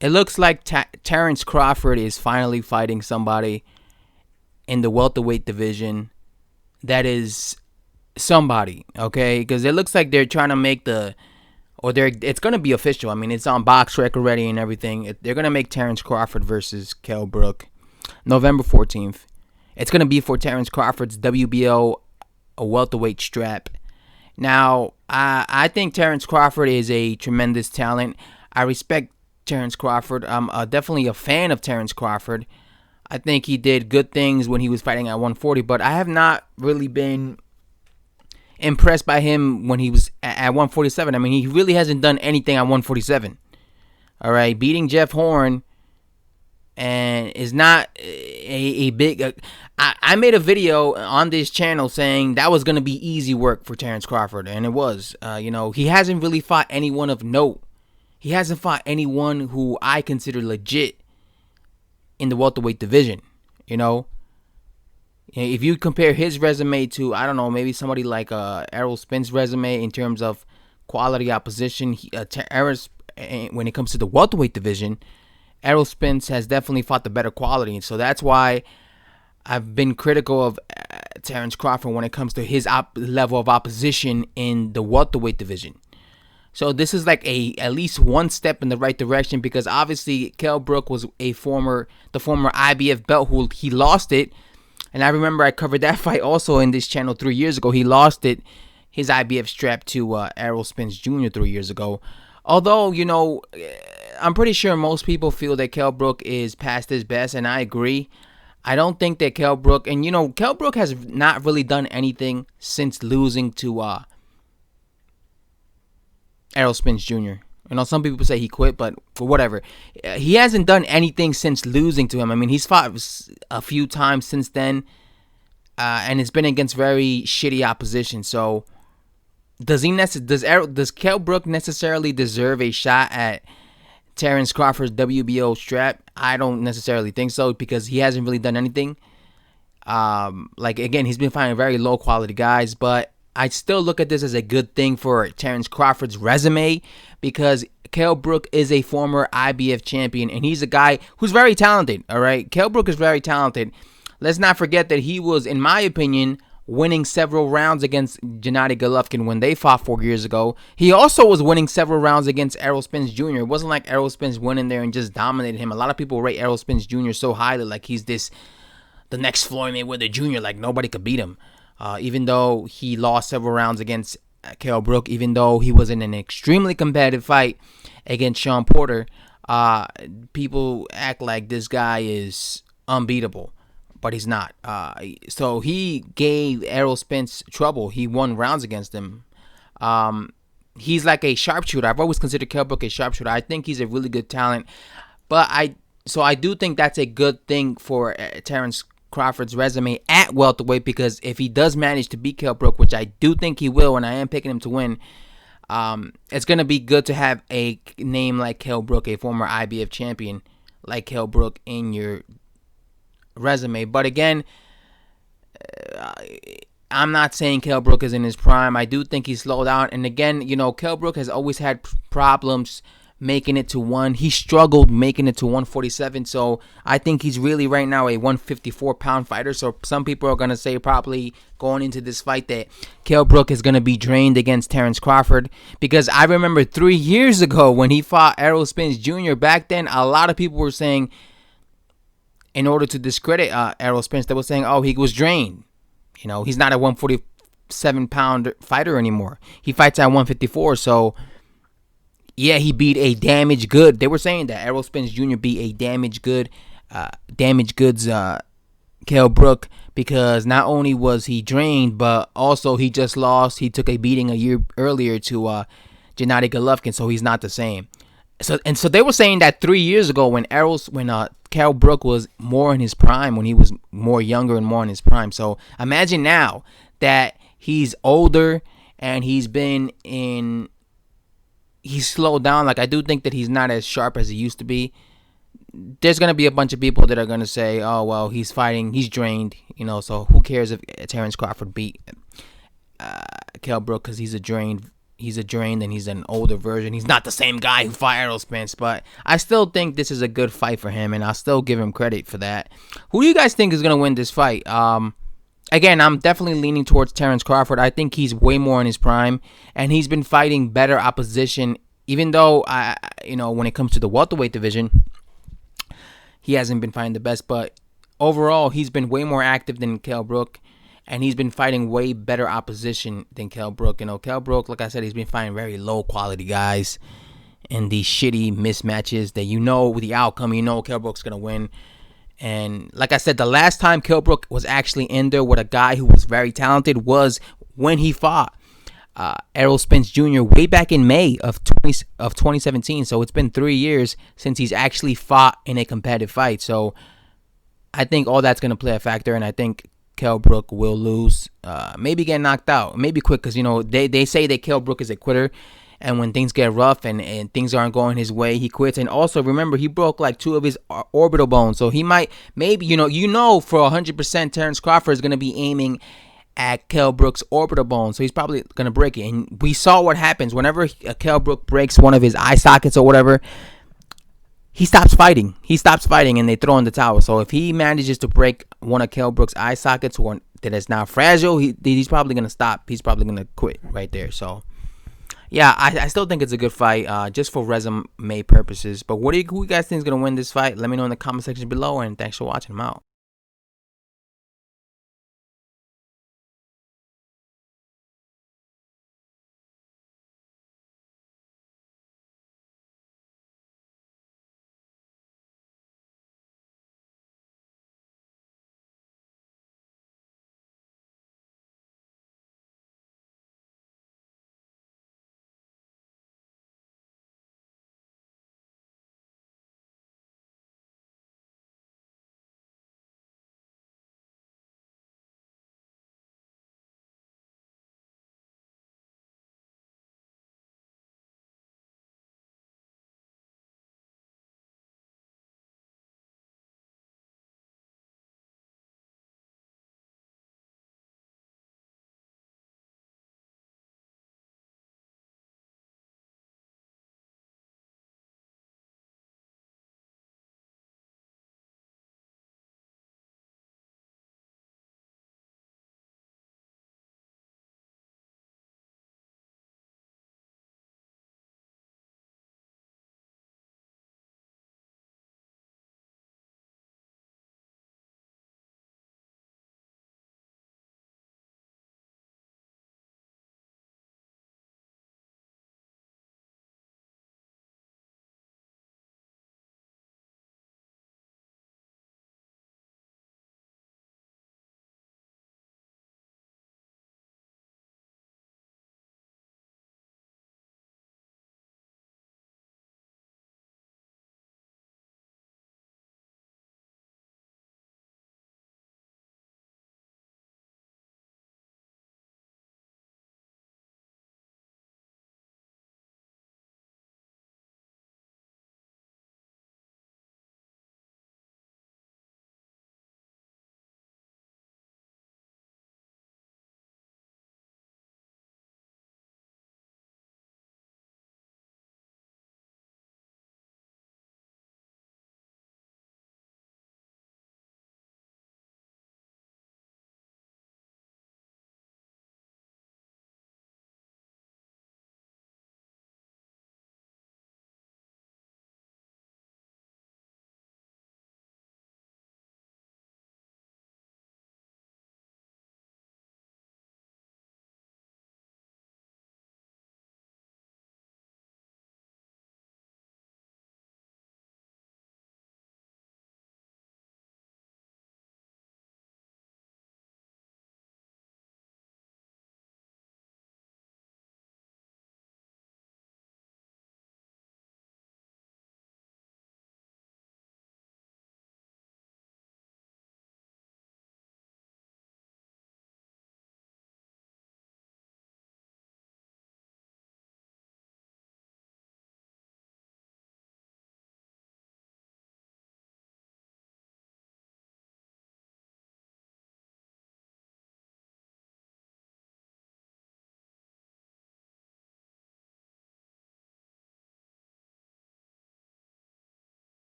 it looks like Terence Crawford is finally fighting somebody in the welterweight division that is somebody, okay? Because it looks like they're trying to make it's going to be official. I mean, it's on BoxRec already and everything. They're going to make Terence Crawford versus Kell Brook November 14th. It's going to be for Terence Crawford's WBO a welterweight strap. Now, I think Terence Crawford is a tremendous talent. I respect Terence Crawford. I'm definitely a fan of Terence Crawford. I think he did good things when he was fighting at 140, but I have not really been impressed by him when he was at 147. I mean, he really hasn't done anything at 147. All right, beating Jeff Horn and is not a big. I made a video on this channel saying that was going to be easy work for Terence Crawford, and it was. He hasn't really fought anyone of note. He hasn't fought anyone who I consider legit in the welterweight division. If you compare his resume to, I don't know, maybe somebody like Errol Spence' resume in terms of quality opposition, when it comes to the welterweight division, Errol Spence has definitely fought the better quality. And so that's why I've been critical of Terence Crawford when it comes to his level of opposition in the welterweight division. So this is like at least one step in the right direction, because obviously Kell Brook was the former IBF belt who he lost it. And I remember I covered that fight also in this channel 3 years ago. He lost his IBF strap to Errol Spence Jr. 3 years ago. Although, I'm pretty sure most people feel that Kell Brook is past his best, and I agree. I don't think that Kell Brook, and Kell Brook has not really done anything since losing to Errol Spence Jr. Some people say he quit, but for whatever. He hasn't done anything since losing to him. I mean, he's fought a few times since then, and it's been against very shitty opposition. So, does Kell Brook necessarily deserve a shot at Terence Crawford's WBO strap? I don't necessarily think so, because he hasn't really done anything. Again, he's been fighting very low quality guys, but I still look at this as a good thing for Terence Crawford's resume, because Kell Brook is a former IBF champion, and he's a guy who's very talented, all right? Kell Brook is very talented. Let's not forget that he was, in my opinion, winning several rounds against Gennady Golovkin when they fought 4 years ago. He also was winning several rounds against Errol Spence Jr. It wasn't like Errol Spence went in there and just dominated him. A lot of people rate Errol Spence Jr. so highly, like he's the next Floyd Mayweather Jr., like nobody could beat him. Even though he lost several rounds against Kell Brook, even though he was in an extremely competitive fight against Sean Porter, people act like this guy is unbeatable, but he's not. So he gave Errol Spence trouble. He won rounds against him. He's like a sharpshooter. I've always considered Kell Brook a sharpshooter. I think he's a really good talent, but I do think that's a good thing for Terence Crawford's resume at welterweight, because if he does manage to beat Kell Brook, which I do think he will, and I am picking him to win, it's going to be good to have a name like Kell Brook, a former IBF champion like Kell Brook, in your resume. But again, I'm not saying Kell Brook is in his prime. I do think he's slowed down. And again, Kell Brook has always had problems making it to one. He struggled making it to 147. So I think he's really right now a 154-pound fighter. So some people are going to say probably going into this fight that Kell Brook is going to be drained against Terence Crawford. Because I remember 3 years ago when he fought Errol Spence Jr., back then a lot of people were saying, in order to discredit Errol Spence, they were saying, oh, he was drained. He's not a 147-pound fighter anymore. He fights at 154. So yeah, he beat a damaged good. They were saying that Errol Spence Jr. beat a damaged goods Kell Brook, because not only was he drained, but also he just lost. He took a beating a year earlier to Gennady Golovkin, so he's not the same. So they were saying that 3 years ago when Kell Brook was more in his prime, when he was more younger and more in his prime. So imagine now that he's older and he's slowed down. Like, I do think that he's not as sharp as he used to be. There's going to be a bunch of people that are going to say, oh, well, he's drained, so who cares if Terence Crawford beat Kell Brook, because he's a drained he's a drained and he's an older version. He's not the same guy who fought Errol Spence, but I still think this is a good fight for him, and I'll still give him credit for that. Who do you guys think is going to win this fight? Again, I'm definitely leaning towards Terence Crawford. I think he's way more in his prime, and he's been fighting better opposition, even though, when it comes to the welterweight division, he hasn't been fighting the best, but overall, he's been way more active than Kell Brook, and he's been fighting way better opposition than Kell Brook. Kell Brook, like I said, he's been fighting very low-quality guys in these shitty mismatches that the outcome, Kell Brook's going to win. And like I said, the last time Kell Brook was actually in there with a guy who was very talented was when he fought Errol Spence Jr. way back in May of 2017. So it's been 3 years since he's actually fought in a competitive fight. So I think all that's going to play a factor, and I think Kell Brook will lose, maybe get knocked out, maybe quick, because they say that Kell Brook is a quitter, and when things get rough and things aren't going his way, he quits. And also, remember, he broke like 2 of his orbital bones, so he might, maybe, for 100% Terence Crawford is going to be aiming at Kell Brook's orbital bone, so he's probably going to break it. And we saw what happens whenever Kell Brook breaks one of his eye sockets or whatever. He stops fighting. And they throw in the towel. So if he manages to break one of Kell Brook's eye sockets, one that is now fragile, he's probably going to stop. He's probably going to quit right there. So, yeah, I still think it's a good fight, just for resume purposes. But who you guys think is going to win this fight? Let me know in the comment section below, and thanks for watching. I'm out.